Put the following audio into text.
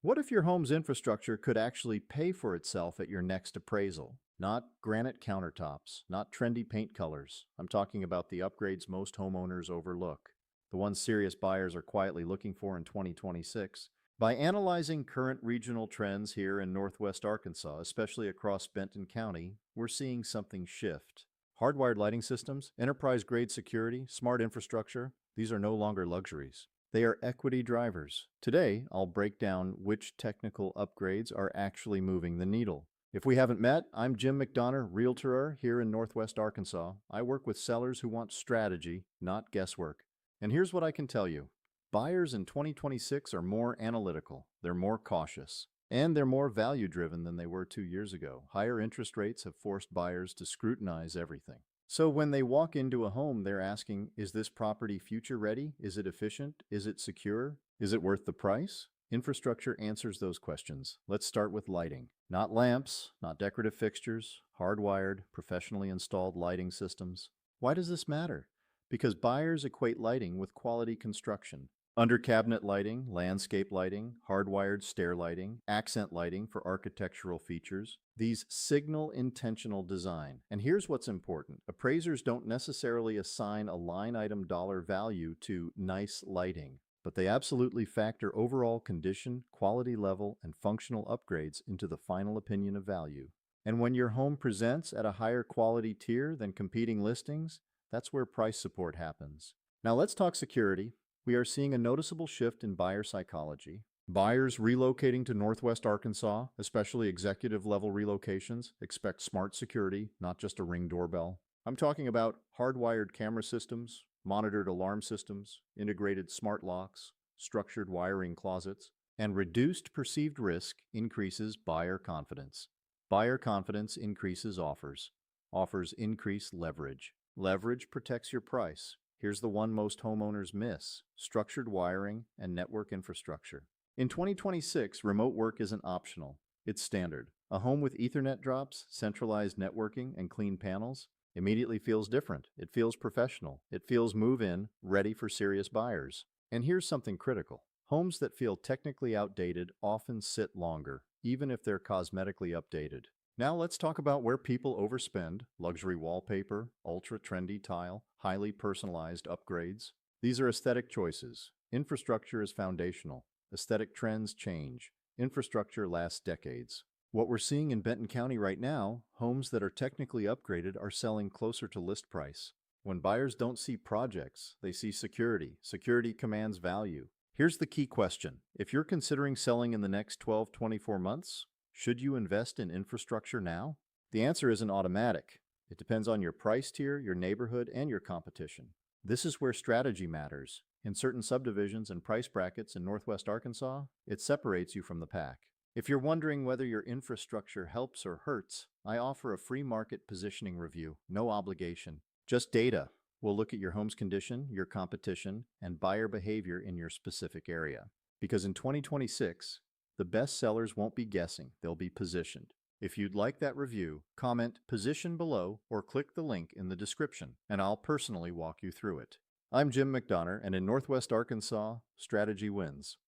What if your home's infrastructure could actually pay for itself at your next appraisal? Not granite countertops, not trendy paint colors. I'm talking about the upgrades most homeowners overlook, the ones serious buyers are quietly looking for in 2026. By analyzing current regional trends here in Northwest Arkansas, especially across Benton County, we're seeing something shift. Hardwired lighting systems, enterprise-grade security, smart infrastructure, these are no longer luxuries. They are equity drivers. Today, I'll break down which technical upgrades are actually moving the needle. If we haven't met, I'm Jim McDonner, REALTOR here in Northwest Arkansas. I work with sellers who want strategy, not guesswork. And here's what I can tell you. Buyers in 2026 are more analytical, they're more cautious, and they're more value-driven than they were 2 years ago. Higher interest rates have forced buyers to scrutinize everything. So when they walk into a home, they're asking, is this property future-ready? Is it efficient? Is it secure? Is it worth the price? Infrastructure answers those questions. Let's start with lighting. Not lamps, not decorative fixtures, hardwired, professionally installed lighting systems. Why does this matter? Because buyers equate lighting with quality construction. Under-cabinet lighting, landscape lighting, hardwired stair lighting, accent lighting for architectural features. These signal intentional design. And here's what's important. Appraisers don't necessarily assign a line item dollar value to nice lighting, but they absolutely factor overall condition, quality level, and functional upgrades into the final opinion of value. And when your home presents at a higher quality tier than competing listings, that's where price support happens. Now let's talk security. We are seeing a noticeable shift in buyer psychology. Buyers relocating to Northwest Arkansas, especially executive-level relocations, expect smart security, not just a Ring doorbell. I'm talking about hardwired camera systems, monitored alarm systems, integrated smart locks, structured wiring closets, and reduced perceived risk increases buyer confidence. Buyer confidence increases offers. Offers increase leverage. Leverage protects your price. Here's the one most homeowners miss: structured wiring and network infrastructure. In 2026, remote work isn't optional. It's standard. A home with Ethernet drops, centralized networking, and clean panels immediately feels different. It feels professional. It feels move-in, ready for serious buyers. And here's something critical. Homes that feel technically outdated often sit longer, even if they're cosmetically updated. Now let's talk about where people overspend: luxury wallpaper, ultra-trendy tile, highly personalized upgrades. These are aesthetic choices. Infrastructure is foundational. Aesthetic trends change. Infrastructure lasts decades. What we're seeing in Benton County right now, homes that are technically upgraded are selling closer to list price. When buyers don't see projects, they see security. Security commands value. Here's the key question. If you're considering selling in the next 12-24 months, should you invest in infrastructure now? The answer isn't automatic. It depends on your price tier, your neighborhood, and your competition. This is where strategy matters. In certain subdivisions and price brackets in Northwest Arkansas, it separates you from the pack. If you're wondering whether your infrastructure helps or hurts, I offer a free market positioning review, no obligation, just data. We'll look at your home's condition, your competition, and buyer behavior in your specific area. Because in 2026, the best sellers won't be guessing, they'll be positioned. If you'd like that review, comment "position" below or click the link in the description, and I'll personally walk you through it. I'm Jim McDonner, and in Northwest Arkansas, strategy wins.